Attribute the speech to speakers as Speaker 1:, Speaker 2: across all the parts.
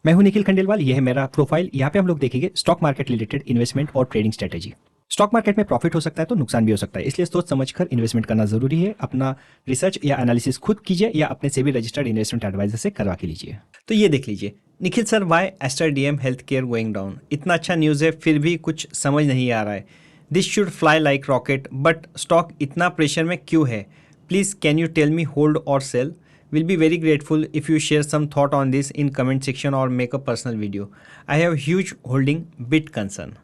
Speaker 1: मैं हूं निखिल खंडेलवाल, यह है मेरा प्रोफाइल। यहाँ पे हम लोग देखेंगे स्टॉक मार्केट रिलेटेड इन्वेस्टमेंट और ट्रेडिंग स्ट्रेटेजी। स्टॉक मार्केट में प्रॉफिट हो सकता है तो नुकसान भी हो सकता है, इसलिए सोच समझकर इन्वेस्टमेंट करना जरूरी है। अपना रिसर्च या एनालिसिस खुद कीजिए या अपने सेबी रजिस्टर्ड इन्वेस्टमेंट एडवाइजर से करवा के लीजिए।
Speaker 2: तो ये देख लीजिए, Nikhil sir, why Aster DM health care going down. इतना अच्छा न्यूज़ है फिर भी कुछ समझ नहीं आ रहा है। This should fly like rocket, but stock इतना प्रेशर में क्यों है? Please can you tell me hold और sell? Will be very grateful if you share some thought on this in comment section और make a personal video. I have huge holding, bit concern.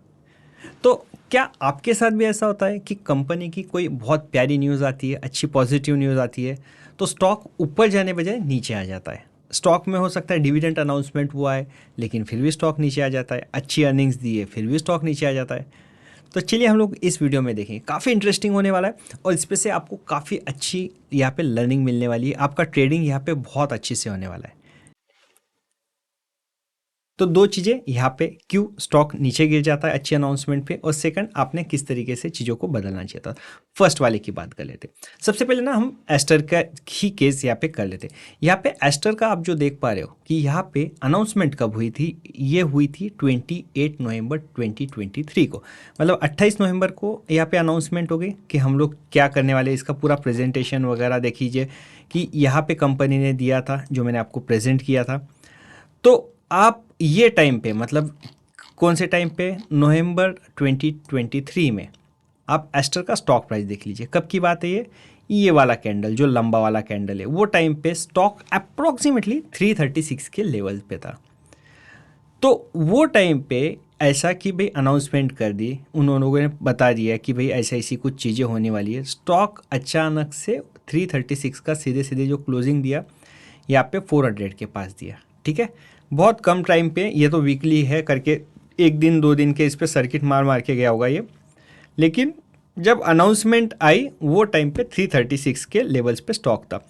Speaker 2: तो क्या आपके साथ भी ऐसा होता है कि कंपनी की कोई बहुत प्यारी न्यूज़ आती है, अच्छी पॉजिटिव न्यूज़ आती है, तो स्टॉक ऊपर जाने बजाय नीचे आ जाता है? स्टॉक में हो सकता है डिविडेंड अनाउंसमेंट हुआ है लेकिन फिर भी स्टॉक नीचे आ जाता है, अच्छी अर्निंग्स दी है फिर भी स्टॉक नीचे आ जाता है। तो चलिए हम लोग इस वीडियो में देखें, काफ़ी इंटरेस्टिंग होने वाला है और इस पे से आपको काफ़ी अच्छी यहाँ पे लर्निंग मिलने वाली है। आपका ट्रेडिंग यहाँ पे बहुत अच्छे से होने वाला है। तो दो चीज़ें यहाँ पे, क्यों स्टॉक नीचे गिर जाता है अच्छी अनाउंसमेंट पे, और सेकंड आपने किस तरीके से चीज़ों को बदलना चाहिए था। फर्स्ट वाले की बात कर लेते। सबसे पहले ना हम एस्टर का ही केस यहाँ पे कर लेते। यहाँ पे एस्टर का आप जो देख पा रहे हो कि यहाँ पे अनाउंसमेंट कब हुई थी, ये हुई थी 28 नवंबर 2023 को। मतलब 28 नवंबर को यहाँ पे अनाउंसमेंट हो गई कि हम लोग क्या करने वाले। इसका पूरा प्रेजेंटेशन वगैरह देख लीजिए कि यहाँ पे कंपनी ने दिया था, जो मैंने आपको प्रेजेंट किया था। तो आप ये टाइम पे, मतलब कौन से टाइम पे, नवंबर 2023 में आप एस्टर का स्टॉक प्राइस देख लीजिए। कब की बात है ये वाला कैंडल, जो लंबा वाला कैंडल है, वो टाइम पे स्टॉक अप्रोक्सीमेटली 336 के लेवल पे था। तो वो टाइम पे ऐसा कि भाई अनाउंसमेंट कर दी, उन लोगों ने बता दिया कि भाई ऐसा ऐसी कुछ चीज़ें होने वाली है। स्टॉक अचानक से 336 का सीधे सीधे जो क्लोजिंग दिया, यहाँ पे 400 के पास दिया। ठीक है, बहुत कम टाइम पे, ये तो वीकली है करके एक दिन दो दिन के इस पे सर्किट मार मार के गया होगा ये। लेकिन जब अनाउंसमेंट आई वो टाइम पे 336 के लेवल्स पे स्टॉक था।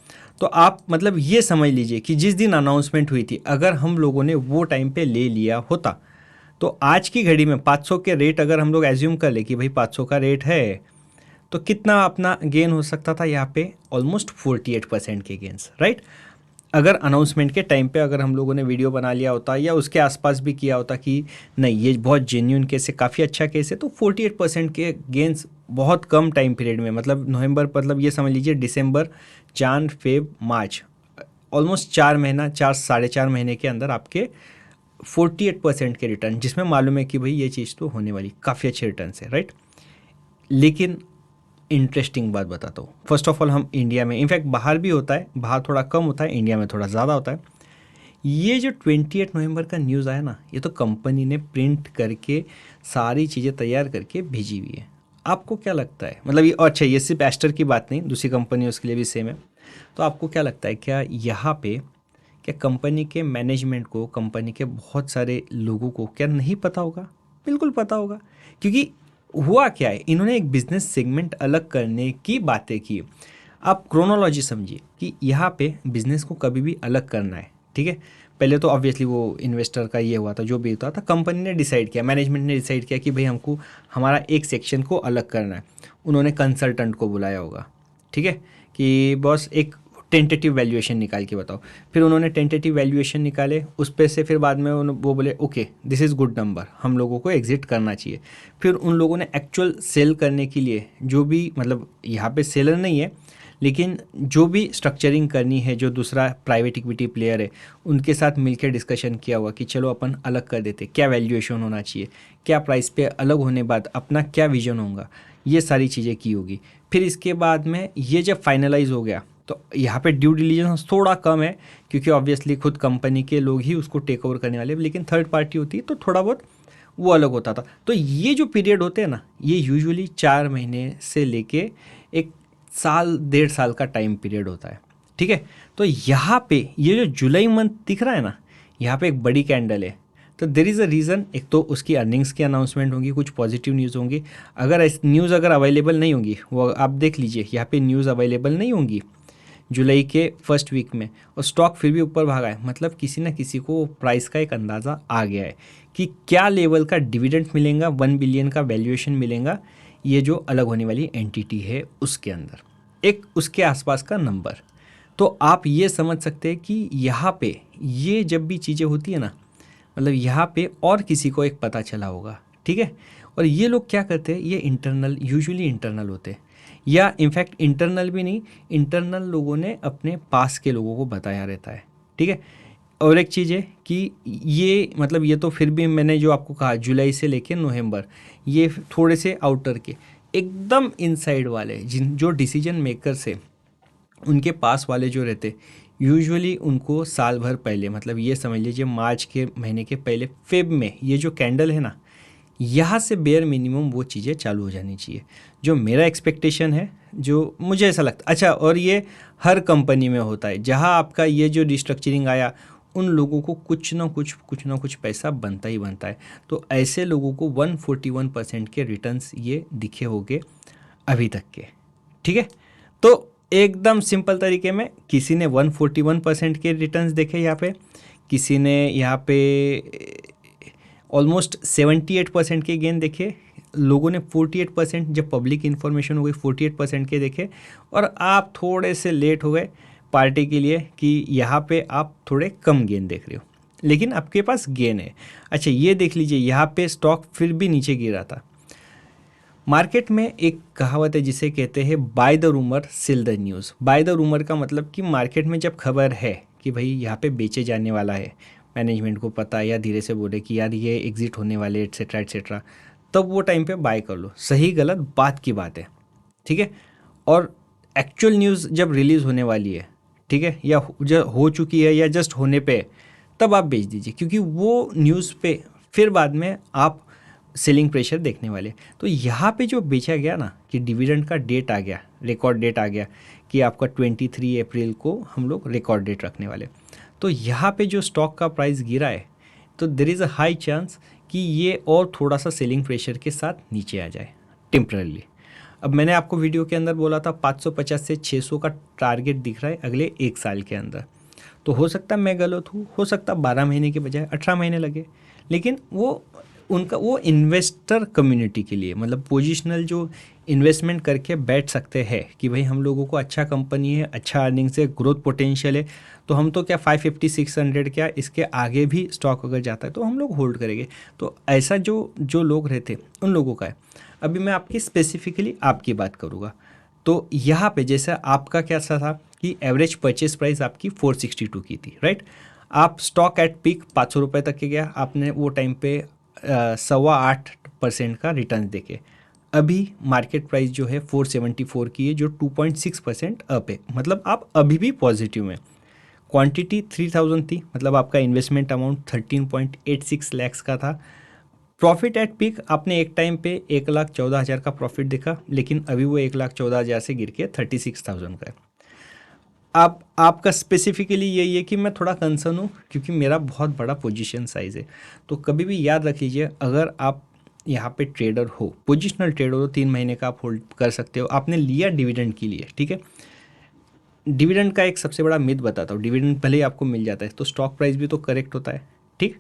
Speaker 2: तो आप मतलब ये समझ लीजिए कि जिस दिन अनाउंसमेंट हुई थी, अगर हम लोगों ने वो टाइम पे ले लिया होता तो आज की घड़ी में 500 के रेट अगर हम लोग एज्यूम कर ले कि भाई 500 का रेट है, तो कितना अपना गेन हो सकता था यहाँ पे? ऑलमोस्ट 48% के गेंस, राइट। अगर अनाउंसमेंट के टाइम पे अगर हम लोगों ने वीडियो बना लिया होता या उसके आसपास भी किया होता कि नहीं ये बहुत जेन्यून केस है, काफ़ी अच्छा केस है, तो 48% के गेंस बहुत कम टाइम पीरियड में, मतलब नवंबर, मतलब ये समझ लीजिए दिसंबर, जान, फेब, मार्च, ऑलमोस्ट 4 महीना, 4 साढ़े 4 महीने के अंदर आपके 48% के रिटर्न, जिसमें मालूम है कि भाई ये चीज़ तो होने वाली, काफ़ी अच्छे रिटर्न है, राइट। लेकिन इंटरेस्टिंग बात बताता हूँ। फर्स्ट ऑफ ऑल हम इंडिया में, इनफैक्ट बाहर भी होता है, बाहर थोड़ा कम होता है, इंडिया में थोड़ा ज़्यादा होता है। ये जो 28 नवंबर का न्यूज़ आया ना, ये तो कंपनी ने प्रिंट करके सारी चीज़ें तैयार करके भेजी हुई है। आपको क्या लगता है, मतलब ये अच्छा, ये सिर्फ एस्टर की बात नहीं, दूसरी कंपनी उसके लिए भी सेम है। तो आपको क्या लगता है, क्या यहाँ पे क्या कंपनी के मैनेजमेंट को, कंपनी के बहुत सारे लोगों को क्या नहीं पता होगा? बिल्कुल पता होगा, क्योंकि हुआ क्या है, इन्होंने एक बिजनेस सेगमेंट अलग करने की बातें की। आप क्रोनोलॉजी समझिए कि यहाँ पे बिजनेस को कभी भी अलग करना है, ठीक है। पहले तो ऑब्वियसली वो इन्वेस्टर का ये हुआ था, जो भी हुआ था, कंपनी ने डिसाइड किया, मैनेजमेंट ने डिसाइड किया कि भाई हमको हमारा एक सेक्शन को अलग करना है। उन्होंने कंसल्टेंट को बुलाया होगा, ठीक है, कि बॉस एक टेंटेटिव वैल्यूएशन निकाल के बताओ। फिर उन्होंने टेंटेटिव वैल्यूएशन निकाले, उस पे से फिर बाद में वो बोले okay this is good number, हम लोगों को एग्जिट करना चाहिए। फिर उन लोगों ने एक्चुअल सेल करने के लिए, जो भी, मतलब यहाँ पे सेलर नहीं है, लेकिन जो भी स्ट्रक्चरिंग करनी है, जो दूसरा प्राइवेट इक्विटी प्लेयर है, उनके साथ मिलकर डिस्कशन किया हुआ कि चलो अपन अलग कर देते, क्या वैल्यूएशन होना चाहिए, क्या प्राइस पे अलग होने बाद अपना क्या विजन होगा, ये सारी चीज़ें की होगी। फिर इसके बाद में ये जब फाइनलाइज हो गया, तो यहाँ पे ड्यू डिलीजेंस थोड़ा कम है, क्योंकि ऑब्वियसली खुद कंपनी के लोग ही उसको टेक ओवर करने वाले, लेकिन थर्ड पार्टी होती है तो थोड़ा बहुत वो अलग होता था। तो ये जो पीरियड होते हैं ना, ये यूजुअली 4 महीने से लेके एक साल, 1.5 साल का टाइम पीरियड होता है, ठीक है। तो यहाँ पे ये जो जुलाई मंथ दिख रहा है ना, यहाँ पे एक बड़ी कैंडल है। तो देर इज़ अ रीज़न, एक तो उसकी अर्निंग्स की अनाउंसमेंट होंगी, कुछ पॉजिटिव न्यूज़ होंगी। अगर इस न्यूज़ अगर अवेलेबल नहीं होंगी, वो आप देख लीजिए, यहाँ पे न्यूज़ अवेलेबल नहीं होंगी जुलाई के फर्स्ट वीक में, और स्टॉक फिर भी ऊपर भागा है, मतलब किसी ना किसी को प्राइस का एक अंदाज़ा आ गया है कि क्या लेवल का डिविडेंड मिलेगा, 1 बिलियन का वैल्यूएशन मिलेगा, ये जो अलग होने वाली एंटिटी है उसके अंदर, एक उसके आसपास का नंबर। तो आप ये समझ सकते हैं कि यहाँ पे ये जब भी चीज़ें होती है ना, मतलब यहाँ पे और किसी को एक पता चला होगा, ठीक है। और ये लोग क्या करते हैं, ये इंटरनल, यूजुअली इंटरनल होते हैं, या इनफैक्ट इंटरनल भी नहीं, इंटरनल लोगों ने अपने पास के लोगों को बताया रहता है, ठीक है। और एक चीज़ है कि ये मतलब ये तो फिर भी मैंने जो आपको कहा जुलाई से लेकर नवंबर, ये थोड़े से आउटर के, एकदम इनसाइड वाले जिन जो डिसीजन मेकर्स है उनके पास वाले जो रहते, यूजुअली उनको साल भर पहले, मतलब ये समझ लीजिए मार्च के महीने के पहले, फेब में ये जो कैंडल है ना, यहाँ से बेयर मिनिमम वो चीज़ें चालू हो जानी चाहिए, जो मेरा एक्सपेक्टेशन है, जो मुझे ऐसा लगता। अच्छा, और ये हर कंपनी में होता है, जहाँ आपका ये जो रिस्ट्रक्चरिंग आया, उन लोगों को कुछ ना कुछ पैसा बनता ही बनता है। तो ऐसे लोगों को 141% के रिटर्न्स ये दिखे होंगे अभी तक के, ठीक है। तो एकदम सिंपल तरीके में किसी ने 141% के रिटर्न्स देखे यहाँ पे, किसी ने यहाँ पे ऑलमोस्ट 78% के गेन देखे, लोगों ने 48%, जब पब्लिक इन्फॉर्मेशन हो गई 48% के देखे, और आप थोड़े से लेट हो गए पार्टी के लिए कि यहाँ पे आप थोड़े कम गेन देख रहे हो, लेकिन आपके पास गेन है। अच्छा, ये देख लीजिए, यहाँ पे स्टॉक फिर भी नीचे गिरा था। मार्केट में एक कहावत है जिसे कहते हैं by the rumour cell the news. By the rumour का मतलब कि मार्केट में जब खबर है कि भाई यहाँ पे बेचे जाने वाला है, मैनेजमेंट को पता है, या धीरे से बोले कि यार ये एग्जिट होने वाले एट्सेट्रा एट्सेट्रा, तब वो टाइम पे बाय कर लो। सही गलत बात की बात है, ठीक है। और एक्चुअल न्यूज़ जब रिलीज़ होने वाली है, ठीक है, या जो हो चुकी है या जस्ट होने पे, तब आप बेच दीजिए, क्योंकि वो न्यूज़ पे फिर बाद में आप सेलिंग प्रेशर देखने वाले। तो यहाँ पे जो बेचा गया ना कि डिविडेंड का डेट आ गया, रिकॉर्ड डेट आ गया कि आपका 23 अप्रैल को हम लोग रिकॉर्ड डेट रखने वाले, तो यहाँ पे जो स्टॉक का प्राइस गिरा है, तो there is a high chance कि ये और थोड़ा सा सेलिंग प्रेशर के साथ नीचे आ जाए टेम्परली। अब मैंने आपको वीडियो के अंदर बोला था 550 से 600 का टारगेट दिख रहा है अगले एक साल के अंदर, तो हो सकता है मैं गलत हूँ, हो सकता है 12 महीने के बजाय 18 महीने लगे, लेकिन वो उनका वो इन्वेस्टर कम्युनिटी के लिए, मतलब पोजिशनल जो इन्वेस्टमेंट करके बैठ सकते हैं कि भाई हम लोगों को अच्छा कंपनी है, अच्छा अर्निंग्स है, ग्रोथ पोटेंशियल है, तो हम तो क्या 550-600 क्या इसके आगे भी स्टॉक अगर जाता है तो हम लोग होल्ड करेंगे। तो ऐसा जो जो लोग रहते उन लोगों का है। अभी मैं आपकी स्पेसिफिकली आपकी बात करूँगा, तो यहाँ पे जैसा आपका क्या सा था कि एवरेज परचेस प्राइस आपकी 462 की थी, राइट। आप स्टॉक एट पीक 500 रुपये तक के गया, आपने वो टाइम पे 8.25% का रिटर्न देके, अभी मार्केट प्राइस जो है 474 की है, जो 2.6% अप है, मतलब आप अभी भी पॉजिटिव में। क्वांटिटी 3000 थी, मतलब आपका इन्वेस्टमेंट अमाउंट 13.86 लैक्स का था। प्रॉफिट एट पीक आपने एक टाइम पे 1,14,000 का प्रॉफिट देखा, लेकिन अभी वो 1,14,000 से गिर के 36,000 का है। आप आपका स्पेसिफिकली यही है कि मैं थोड़ा कंसर्न हूँ क्योंकि मेरा बहुत बड़ा पोजीशन साइज़ है। तो कभी भी याद रख लीजिए, अगर आप यहाँ पे ट्रेडर हो, पोजिशनल ट्रेडर हो, 3 महीने का आप होल्ड कर सकते हो, आपने लिया डिविडेंड के लिए, ठीक है। डिविडेंड का एक सबसे बड़ा मिथ बताता हूँ, डिविडेंड भले ही आपको मिल जाता है तो स्टॉक प्राइस भी तो करेक्ट होता है, ठीक।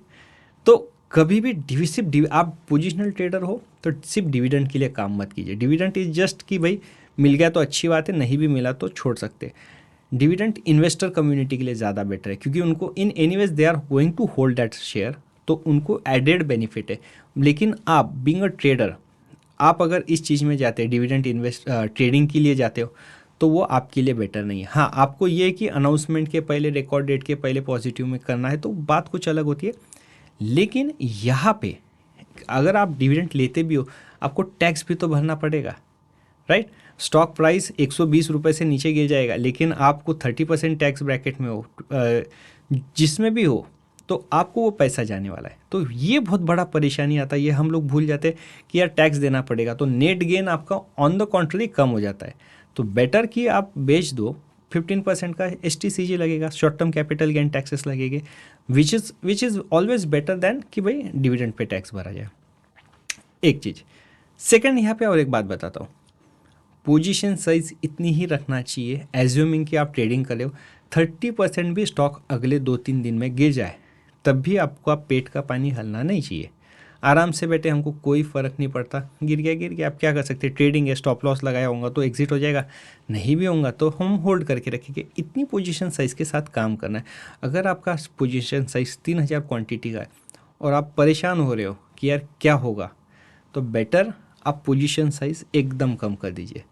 Speaker 2: तो कभी भी आप पोजिशनल ट्रेडर हो तो सिर्फ डिविडेंड के लिए काम मत कीजिए। डिविडेंड इज जस्ट कि भाई मिल गया तो अच्छी बात है, नहीं भी मिला तो छोड़ सकते। डिविडेंड इन्वेस्टर कम्युनिटी के लिए ज़्यादा बेटर है, क्योंकि उनको in anyways they are going to hold that share, तो उनको एडेड बेनिफिट है। लेकिन आप बीइंग अ ट्रेडर, आप अगर इस चीज़ में जाते हैं, डिविडेंड ट्रेडिंग के लिए जाते हो, तो वो आपके लिए बेटर नहीं है। हाँ, आपको ये है कि अनाउंसमेंट के पहले, रिकॉर्ड डेट के पहले पॉजिटिव में करना है, तो बात कुछ अलग होती है। लेकिन यहाँ पे अगर आप डिविडेंड लेते भी हो, आपको टैक्स भी तो भरना पड़ेगा, राइट। स्टॉक प्राइस 120 रुपये से नीचे गिर जाएगा, लेकिन आपको 30% टैक्स ब्रैकेट में हो, जिसमें भी हो, तो आपको वो पैसा जाने वाला है। तो ये बहुत बड़ा परेशानी आता है, ये हम लोग भूल जाते हैं कि यार टैक्स देना पड़ेगा, तो नेट गेन आपका ऑन द कॉन्ट्ररी कम हो जाता है। तो बेटर कि आप बेच दो, 15% का STCG लगेगा, short term capital gain taxes लगेंगे, which is always better than कि भाई डिविडेंड पे टैक्स भरा जाए। एक चीज़। सेकंड, यहाँ पे और एक बात बताता हूँ, पोजीशन साइज इतनी ही रखना चाहिए, एज्यूमिंग कि आप ट्रेडिंग कर रहे हो, 30% भी स्टॉक अगले 2-3 दिन में गिर जाए तब भी आपका पेट का पानी हलना नहीं चाहिए। आराम से बैठे, हमको कोई फ़र्क नहीं पड़ता, गिर गया, आप क्या कर सकते हैं। ट्रेडिंग है, स्टॉप लॉस लगाया होगा तो एग्जिट हो जाएगा, नहीं भी होगा तो हम होल्ड करके रखेंगे। इतनी पोजीशन साइज़ के साथ काम करना है। अगर आपका पोजीशन साइज़ 3000 क्वांटिटी का है और आप परेशान हो रहे हो कि यार क्या होगा, तो बेटर आप पोजीशन साइज एकदम कम कर दीजिए।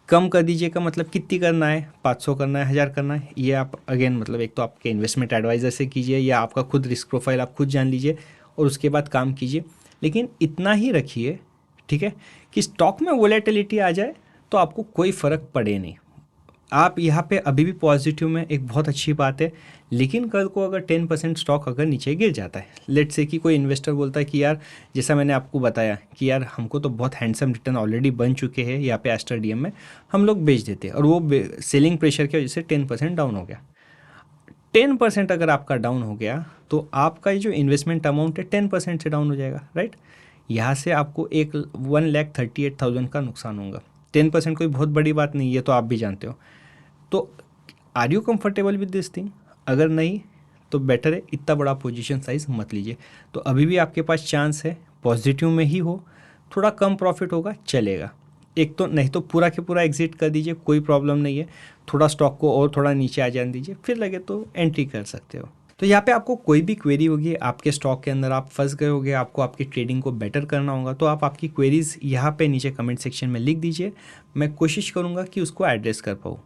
Speaker 2: कम कर दीजिए का मतलब कितनी करना है, 500 करना है, 1000 करना है, ये आप अगेन मतलब एक तो आपके इन्वेस्टमेंट एडवाइज़र से कीजिए या आपका खुद रिस्क प्रोफाइल आप खुद जान लीजिए और उसके बाद काम कीजिए। लेकिन इतना ही रखिए, ठीक है, कि स्टॉक में वोलेटिलिटी आ जाए तो आपको कोई फ़र्क पड़े नहीं। आप यहाँ पे अभी भी पॉजिटिव में एक बहुत अच्छी बात है, लेकिन कल को अगर 10% स्टॉक अगर नीचे गिर जाता है, लेट्स से कि कोई इन्वेस्टर बोलता है कि यार जैसा मैंने आपको बताया कि यार हमको तो बहुत हैंडसम रिटर्न ऑलरेडी बन चुके हैं यहाँ पे एस्टर डीएम में, हम लोग बेच देते हैं, और वो सेलिंग प्रेशर की वजह से 10% डाउन हो गया। 10% अगर आपका डाउन हो गया तो आपका जो इन्वेस्टमेंट अमाउंट है 10% से डाउन हो जाएगा, राइट। यहाँ से आपको 1,38,000 का नुकसान होगा। 10% कोई बहुत बड़ी बात नहीं है, तो आप भी जानते हो। तो are you comfortable with this thing? अगर नहीं तो बेटर है इतना बड़ा पोजीशन साइज मत लीजिए। तो अभी भी आपके पास चांस है, पॉजिटिव में ही हो, थोड़ा कम प्रॉफिट होगा चलेगा। एक तो नहीं तो पूरा के पूरा एग्जिट कर दीजिए, कोई प्रॉब्लम नहीं है। थोड़ा स्टॉक को और थोड़ा नीचे आ जाने दीजिए, फिर लगे तो एंट्री कर सकते हो। तो यहाँ पे आपको कोई भी क्वेरी होगी, आपके स्टॉक के अंदर आप फंस गए होगे, आपको आपकी ट्रेडिंग को बेटर करना होगा, तो आप आपकी क्वेरीज यहाँ पे नीचे कमेंट सेक्शन में लिख दीजिए। मैं कोशिश करूँगा कि उसको एड्रेस कर पाऊँ।